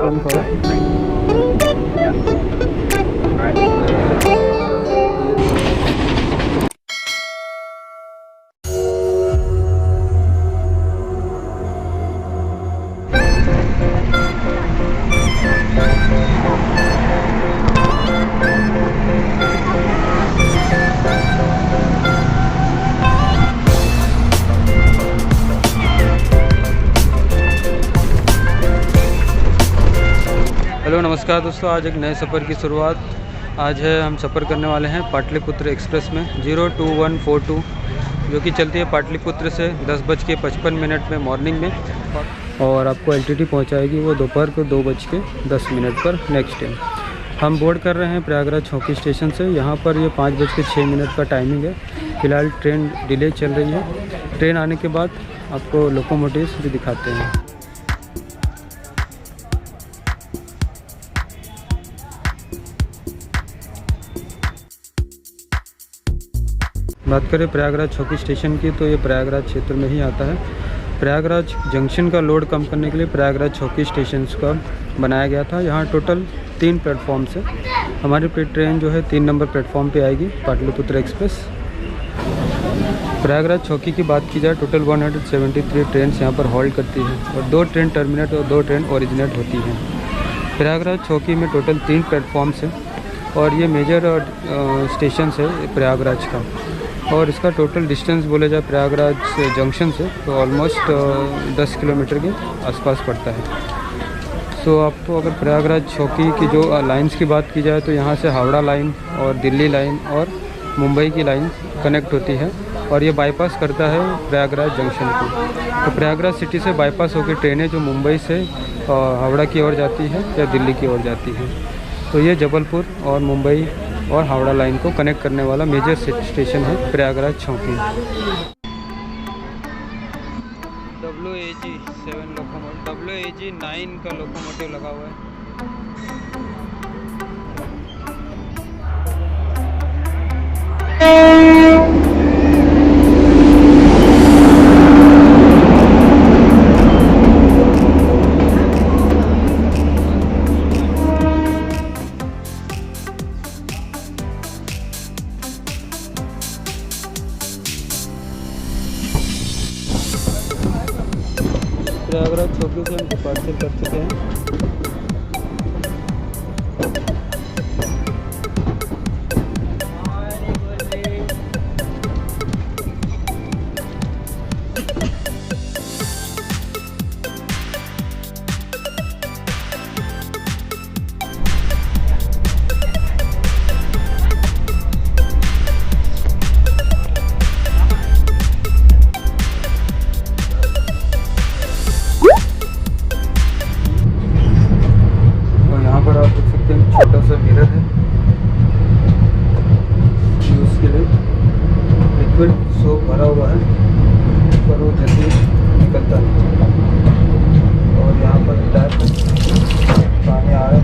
कम करो। हेलो नमस्कार दोस्तों, आज एक नए सफ़र की शुरुआत। आज है हम सफ़र करने वाले हैं पाटलिपुत्र एक्सप्रेस में 02142, जो कि चलती है पाटलिपुत्र से 10:55 में मॉर्निंग में, और आपको एलटीटी पहुंचाएगी वो दोपहर को 2:10 पर नेक्स्ट टाइम। हम बोर्ड कर रहे हैं प्रयागराज छौकी स्टेशन से। यहाँ पर ये 5:06 का टाइमिंग है। फ़िलहाल ट्रेन डिले चल रही है। ट्रेन आने के बाद आपको लोकोमोटिव्स भी दिखाते हैं। बात करें प्रयागराज छौकी स्टेशन की, तो ये प्रयागराज क्षेत्र में ही आता है। प्रयागराज जंक्शन का लोड कम करने के लिए प्रयागराज छौकी स्टेशन का बनाया गया था। यहाँ टोटल 3 प्लेटफॉर्म्स है। हमारी ट्रेन जो है 3 नंबर प्लेटफॉर्म पे आएगी, पाटलिपुत्र एक्सप्रेस। प्रयागराज छौकी की बात की जाए, टोटल 173 ट्रेन यहाँ पर हॉल्ट करती है, और 2 ट्रेन टर्मिनेट और 2 ट्रेन ओरिजिनेट होती हैं। प्रयागराज छौकी में टोटल 3 प्लेटफॉर्म्स हैं, और ये मेजर स्टेशन है प्रयागराज का। और इसका टोटल डिस्टेंस बोले जाए प्रयागराज जंक्शन से तो ऑलमोस्ट 10 किलोमीटर के आसपास पड़ता है। सो आपको अगर प्रयागराज छौकी की जो लाइंस की बात की जाए, तो यहाँ से हावड़ा लाइन और दिल्ली लाइन और मुंबई की लाइन कनेक्ट होती है, और ये बाईपास करता है प्रयागराज जंक्शन को। तो प्रयागराज सिटी से बाईपास होकर ट्रेनें जो मुंबई से हावड़ा की ओर जाती है या दिल्ली की ओर जाती है। तो ये जबलपुर और मुंबई और हावड़ा लाइन को कनेक्ट करने वाला मेजर स्टेशन है प्रयागराज छौकी। WAG 7 लोकोमोटिव, WAG 9 का लोकोमोटिव लगा हुआ है। प्रयागराज छौकी से हम डिपार्चर कर चुके हैं। छोटा सा मिरर है, उसके लिए लिक्विड सोप भरा हुआ है, पर वो जल्दी निकलता नहीं। और यहाँ पर टैप पानी आ रहा है।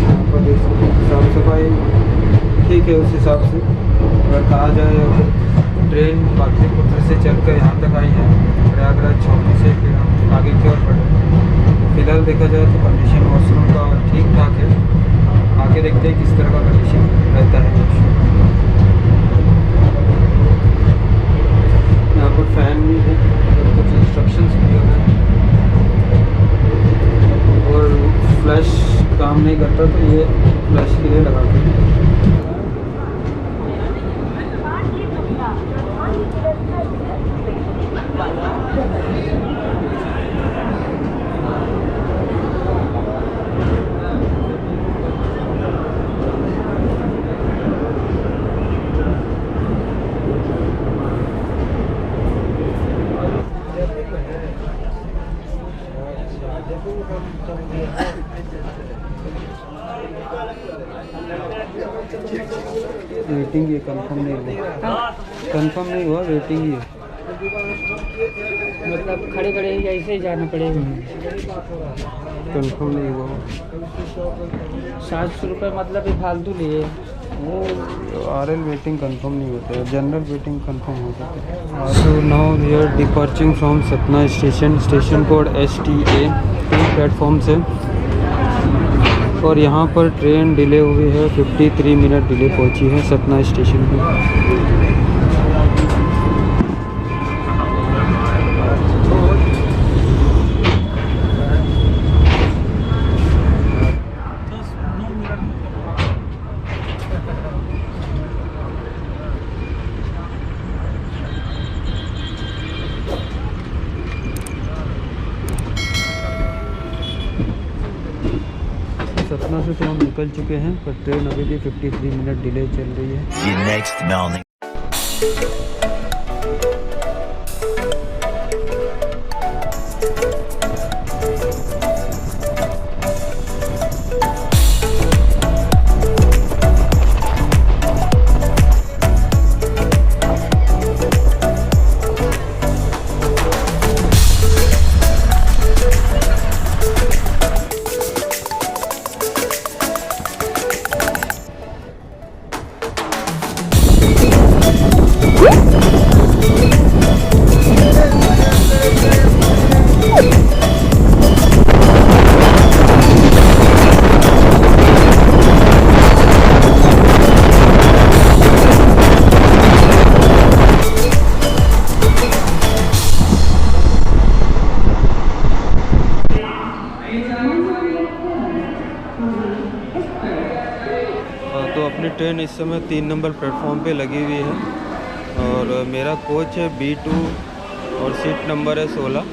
यहाँ पर देख सकते हैं साफ सफाई ठीक है उस हिसाब से। अगर कहा जाए, अगर ट्रेन पाटलिपुत्र से चलकर यहाँ तक आई है प्रयागराज छौकी से, फिर हम आगे की ओर बढ़े। फिलहाल देखा जाए तो कंडीशन वॉशरूम का ठीक ठाक है। आगे देखते हैं किस तरह का कंडीशन रहता है। यहाँ पर फैन भी है, कुछ इंस्ट्रक्शंस दिए हुए हैं, और फ्लैश काम नहीं करता तो ये फ्लैश के लिए लगाते हैं। वेटिंग ये कंफर्म नहीं हुआ, कंफर्म नहीं हुआ, वेटिंग ही है। मतलब खड़े खड़े ऐसे ही जाना पड़ेगा। कंफर्म नहीं हुआ। 700 रुपये मतलब ये फालतू लिए। वो RL वेटिंग कंफर्म नहीं होता है, जनरल वेटिंग कंफर्म हो जाता है। So now we are departing from Satna station, station code STA 3 platform से, और यहाँ पर ट्रेन डिले हुई है, 53 मिनट डिले पहुँची है सतना स्टेशन पे। सतना से तो हम निकल चुके हैं, पर ट्रेन अभी भी 53 मिनट डिले चल रही है। तो अपनी ट्रेन इस समय 3 नंबर प्लेटफॉर्म पे लगी हुई है और मेरा कोच है B2 और सीट नंबर है 16।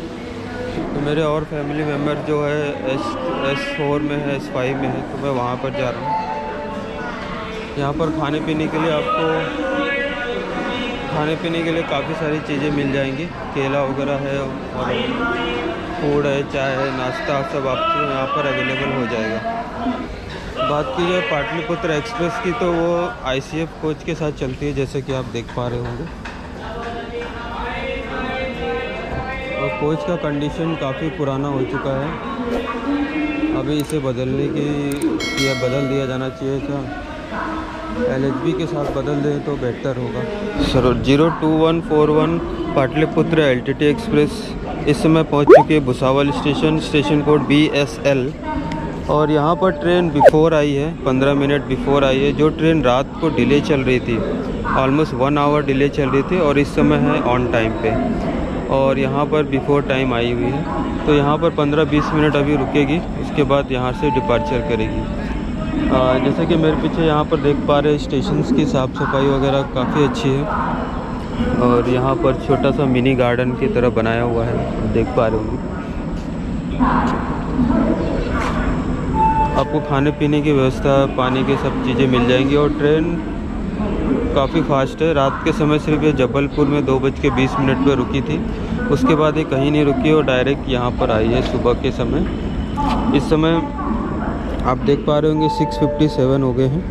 तो मेरे और फैमिली मेम्बर जो है S4 में है, S5 में है, तो मैं वहाँ पर जा रहा हूँ। यहाँ पर खाने पीने के लिए काफ़ी सारी चीज़ें मिल जाएंगी, केला वगैरह है और फूड है, चाय है, नाश्ता, सब आपको यहाँ पर अवेलेबल हो जाएगा। बात की जाए पाटलिपुत्र एक्सप्रेस की, तो वो ICF कोच के साथ चलती है, जैसे कि आप देख पा रहे होंगे। और कोच का कंडीशन काफ़ी पुराना हो चुका है, अभी इसे बदल दिया जाना चाहिए था। LHB के साथ बदल दें तो बेहतर होगा। सर 02141 पाटलिपुत्र LTT एक्सप्रेस इस समय पहुंच चुकी है भुसावल स्टेशन कोड BSL। और यहाँ पर ट्रेन बिफोर आई है, 15 मिनट बिफोर आई है। जो ट्रेन रात को डिले चल रही थी, ऑलमोस्ट 1 आवर डिले चल रही थी, और इस समय है ऑन टाइम पे, और यहाँ पर बिफोर टाइम आई हुई है। तो यहाँ पर 15-20 मिनट अभी रुकेगी, उसके बाद यहाँ से डिपार्चर करेगी। जैसे कि मेरे पीछे यहाँ पर देख पा रहे हैं, स्टेशंस की साफ़ सफाई वगैरह काफ़ी अच्छी है, और यहाँ पर छोटा सा मिनी गार्डन की तरह बनाया हुआ है, देख पा रहे होंगे। आपको खाने पीने की व्यवस्था, पानी की सब चीज़ें मिल जाएंगी, और ट्रेन काफ़ी फास्ट है। रात के समय सिर्फ ये जबलपुर में 2:20 पर रुकी थी, उसके बाद ये कहीं नहीं रुकी और डायरेक्ट यहाँ पर आई है सुबह के समय। इस समय आप देख पा रहे होंगे 6:57 हो गए हैं,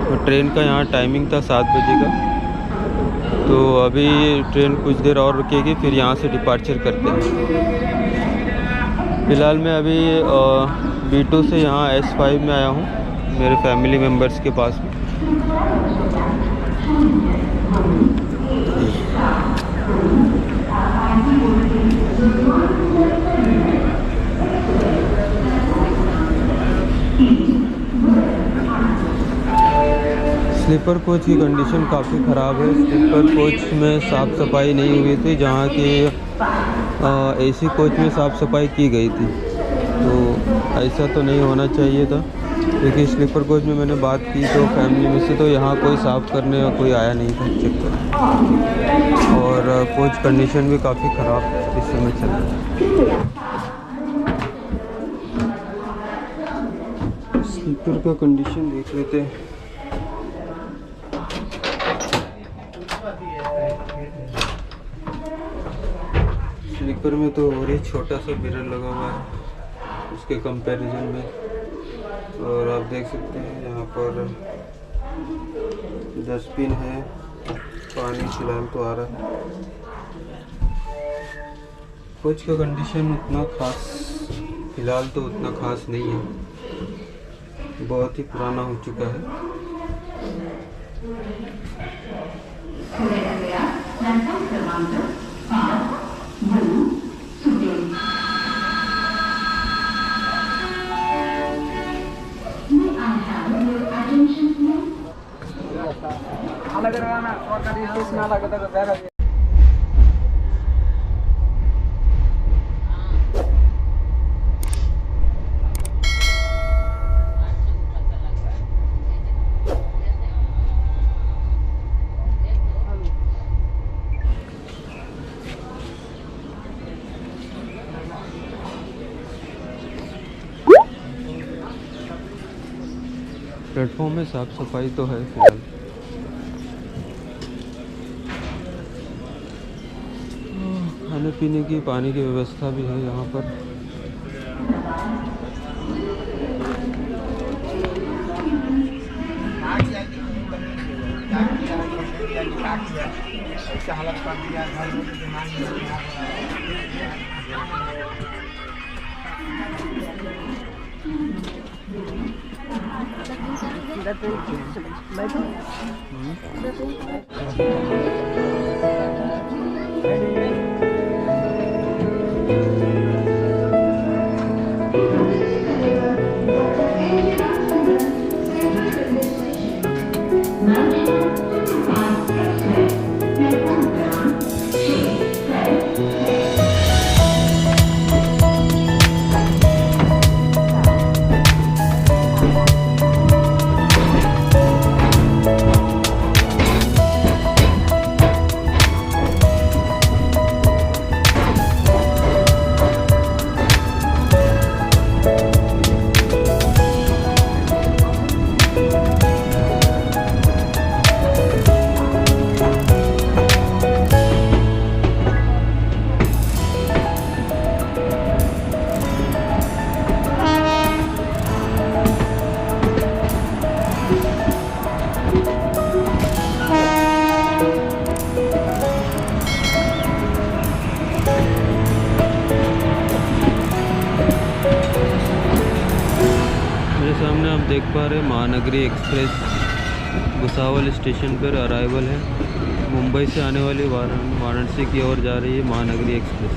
और ट्रेन का यहाँ टाइमिंग था 7 बजे का। तो अभी ट्रेन कुछ देर और रुकेगी, फिर यहाँ से डिपार्चर करते हैं। फ़िलहाल मैं अभी B2 से यहाँ S5 में आया हूँ, मेरे फैमिली मेम्बर्स के पास में। स्लीपर कोच की कंडीशन काफ़ी ख़राब है। स्लीपर कोच में साफ़ सफाई नहीं हुई थी, जहाँ की AC कोच में साफ़ सफाई की गई थी। तो ऐसा तो नहीं होना चाहिए था, क्योंकि स्लीपर कोच में मैंने बात की तो फैमिली में से, तो यहाँ कोई साफ़ करने का कोई आया नहीं था चेक करने, और कोच कंडीशन भी काफ़ी ख़राब इस समय चल रहा है। स्लीपर का कंडीशन देख लेते हैं। स्लीपर में तो और ही छोटा सा मिरर लगा हुआ है उसके कंपैरिजन में, और आप देख सकते हैं यहाँ पर डस्टबिन है, पानी फिलहाल तो आ रहा है। कोच का कंडीशन उतना खास फिलहाल तो उतना खास नहीं है, बहुत ही पुराना हो चुका है। प्लेटफॉर्म में साफ सफाई तो है फिलहाल। खाने पीने की पानी की व्यवस्था भी है यहाँ पर। सामने आप देख पा रहे हैं महानगरी एक्सप्रेस भुसावल स्टेशन पर अराइवल है। मुंबई से आने वाली वाराणसी की ओर जा रही है महानगरी एक्सप्रेस।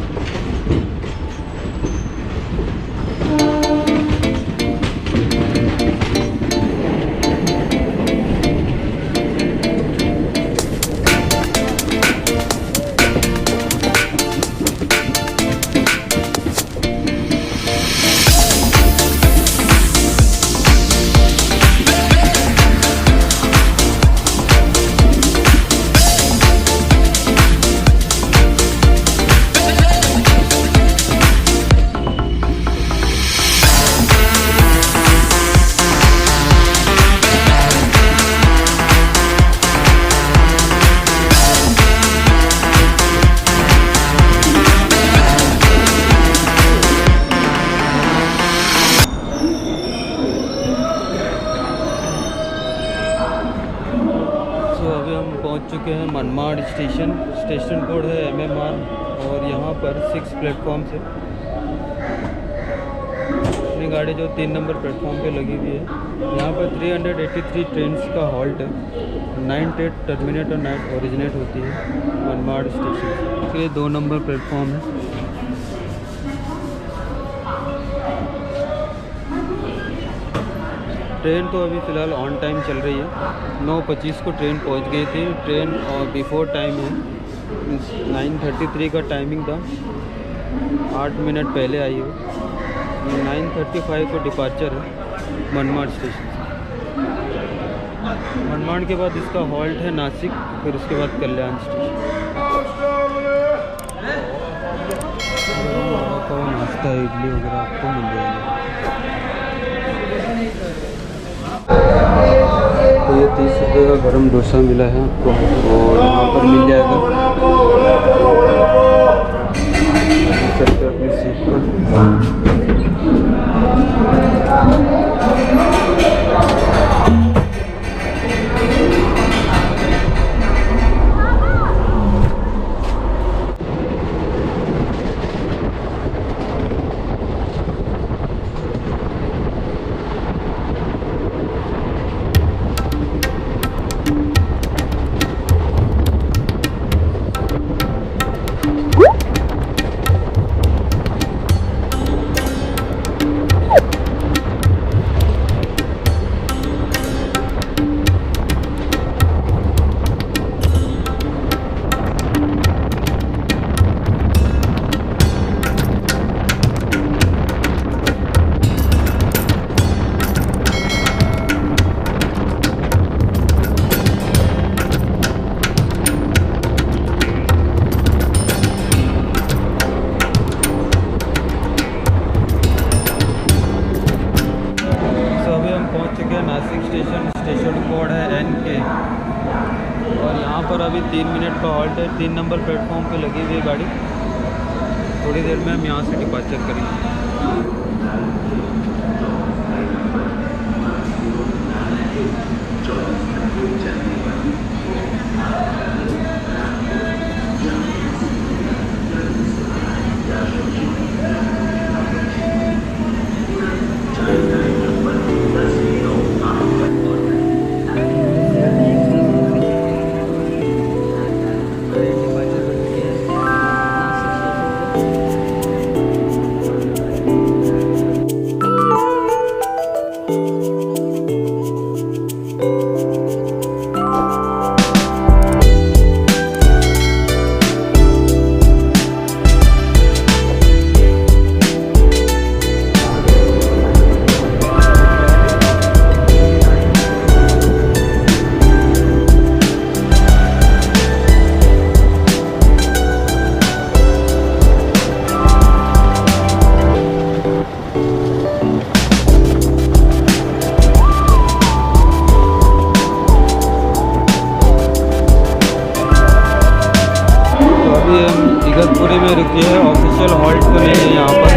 पहुंच चुके हैं मनमाड़ स्टेशन। स्टेशन कोड है MMR और यहाँ पर 6 प्लेटफॉर्म्स है। अपनी गाड़ी जो 3 नंबर प्लेटफॉर्म पे लगी हुई है। यहाँ पर 383 ट्रेन्स का हॉल्ट है। 9 ट्रेन टर्मिनेट और 9 ओरिजिनेट होती है मनमाड़ स्टेशन के 2 नंबर प्लेटफॉर्म है। ट्रेन तो अभी फ़िलहाल ऑन टाइम चल रही है। 9:25 को ट्रेन पहुंच गई थी। ट्रेन और बिफोर टाइम है, 9:33 का टाइमिंग था, 8 मिनट पहले आई हो। 9:35 को डिपार्चर है मनमाड़ स्टेशन से। मनमाड़ के बाद इसका हॉल्ट है नासिक, फिर उसके बाद कल्याण स्टेशन। नाश्ता इडली वगैरह आपको मिल जाएगा। तो ये 30 रुपये का गरम डोसा मिला है आपको और यहाँ पर मिल जाएगा। चलते अपनी सीट पर। चुके हैं नासिक स्टेशन। स्टेशन कोड है NK और यहाँ पर अभी 3 मिनट का हॉल्ट है। 3 नंबर प्लेटफॉर्म पे लगी हुई है गाड़ी। थोड़ी देर में हम यहाँ से डिपार्चर करेंगे। अभी हम इगतपुरी में रुके हैं। ऑफिशियल हॉल्ट तो नहीं है यहाँ पर।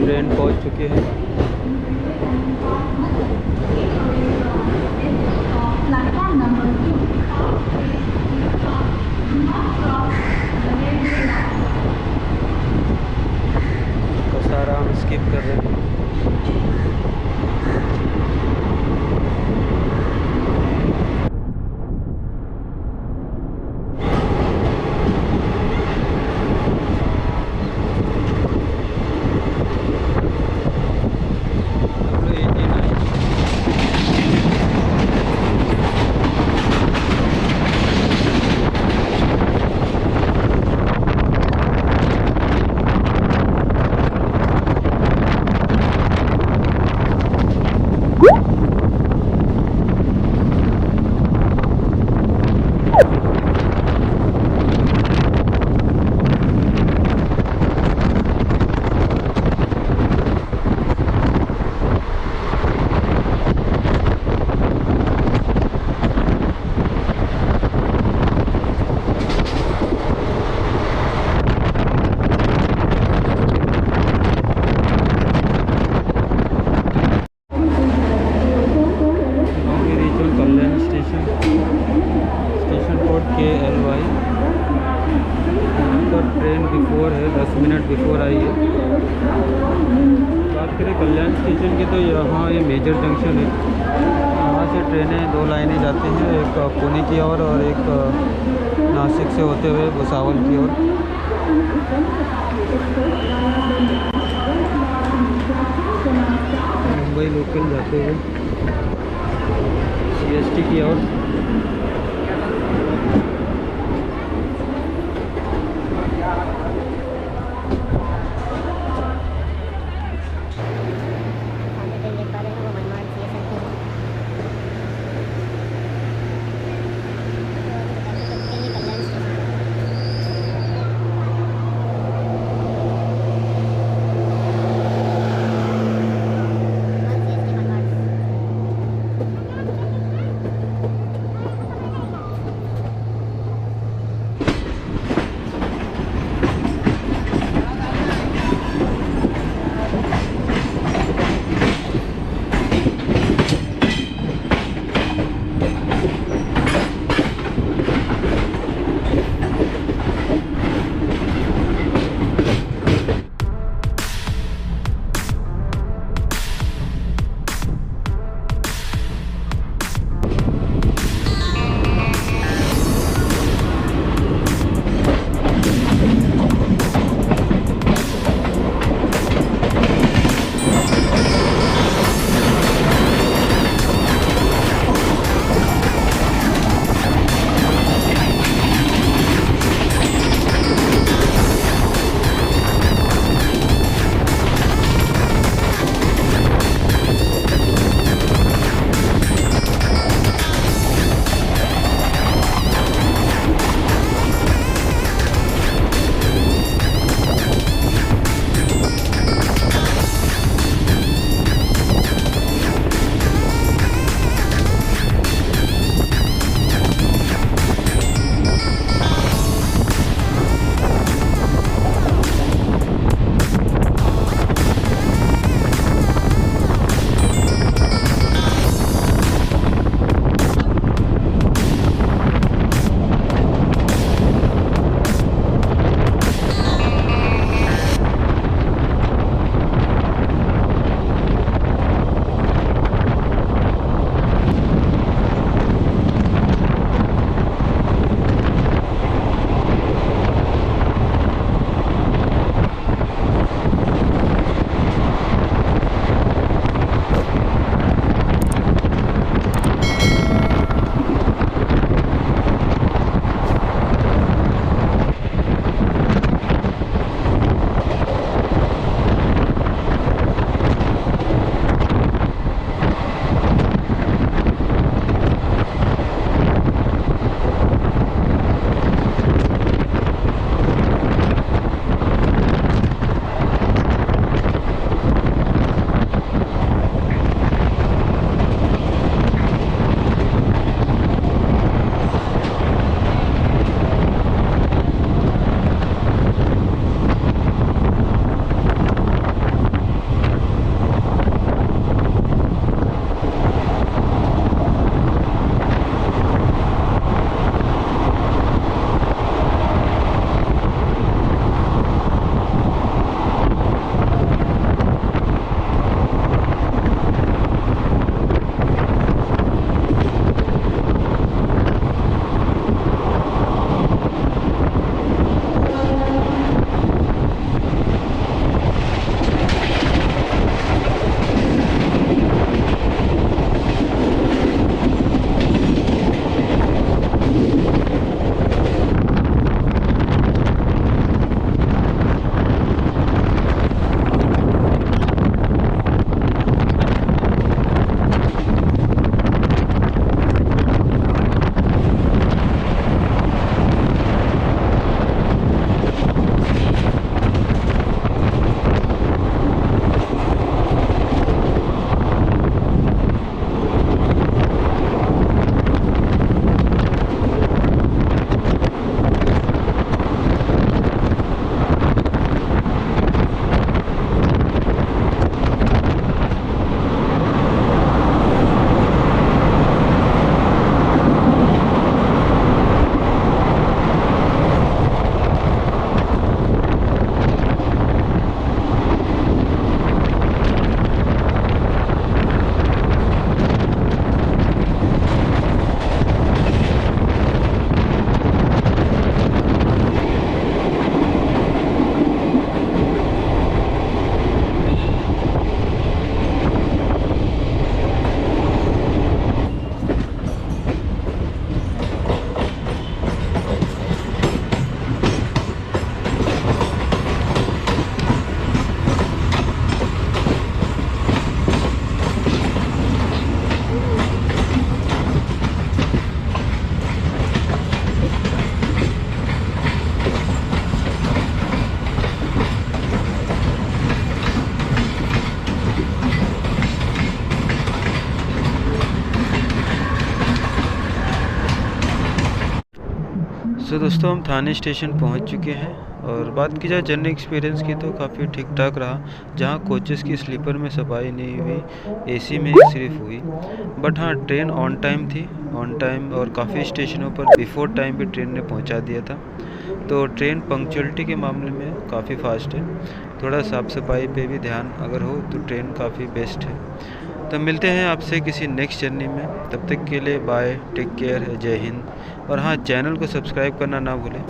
ट्रेन पहुंच चुकी है। तो सारा हम स्किप कर रहे हैं। Station code KLY। यहाँ पर ट्रेन बिफोर है, 10 मिनट बिफोर आई है। बात करें कल्याण स्टेशन की तो यहाँ ये मेजर जंक्शन है। यहाँ से ट्रेनें 2 लाइनें जाती हैं, एक पुणे की ओर और एक नासिक से होते हुए भुसावल की ओर। मुंबई लोकल जाते हुए CST की ओर। तो दोस्तों हम थाने स्टेशन पहुंच चुके हैं और बात की जाए जर्नी एक्सपीरियंस की तो काफ़ी ठीक ठाक रहा। जहां कोचेस की स्लीपर में सफाई नहीं हुई, एसी में ही सिर्फ हुई। बट हाँ, ट्रेन ऑन टाइम थी, ऑन टाइम, और काफ़ी स्टेशनों पर बिफोर टाइम भी ट्रेन ने पहुंचा दिया था। तो ट्रेन पंक्चुअलिटी के मामले में काफ़ी फास्ट है। थोड़ा साफ़ सफाई पे भी ध्यान अगर हो तो ट्रेन काफ़ी बेस्ट है। तो मिलते हैं आपसे किसी नेक्स्ट जर्नी में, तब तक के लिए बाय, टेक केयर, जय हिंद। और हाँ, चैनल को सब्सक्राइब करना ना भूलें,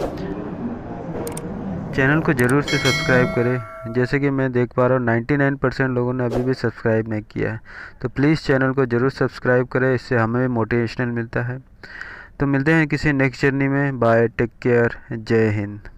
चैनल को ज़रूर से सब्सक्राइब करें। जैसे कि मैं देख पा रहा हूँ 99% लोगों ने अभी भी सब्सक्राइब नहीं किया है, तो प्लीज़ चैनल को ज़रूर सब्सक्राइब करें, इससे हमें भी मोटिवेशनल मिलता है। तो मिलते हैं किसी नेक्स्ट जर्नी में, बाय, टेक केयर, जय हिंद।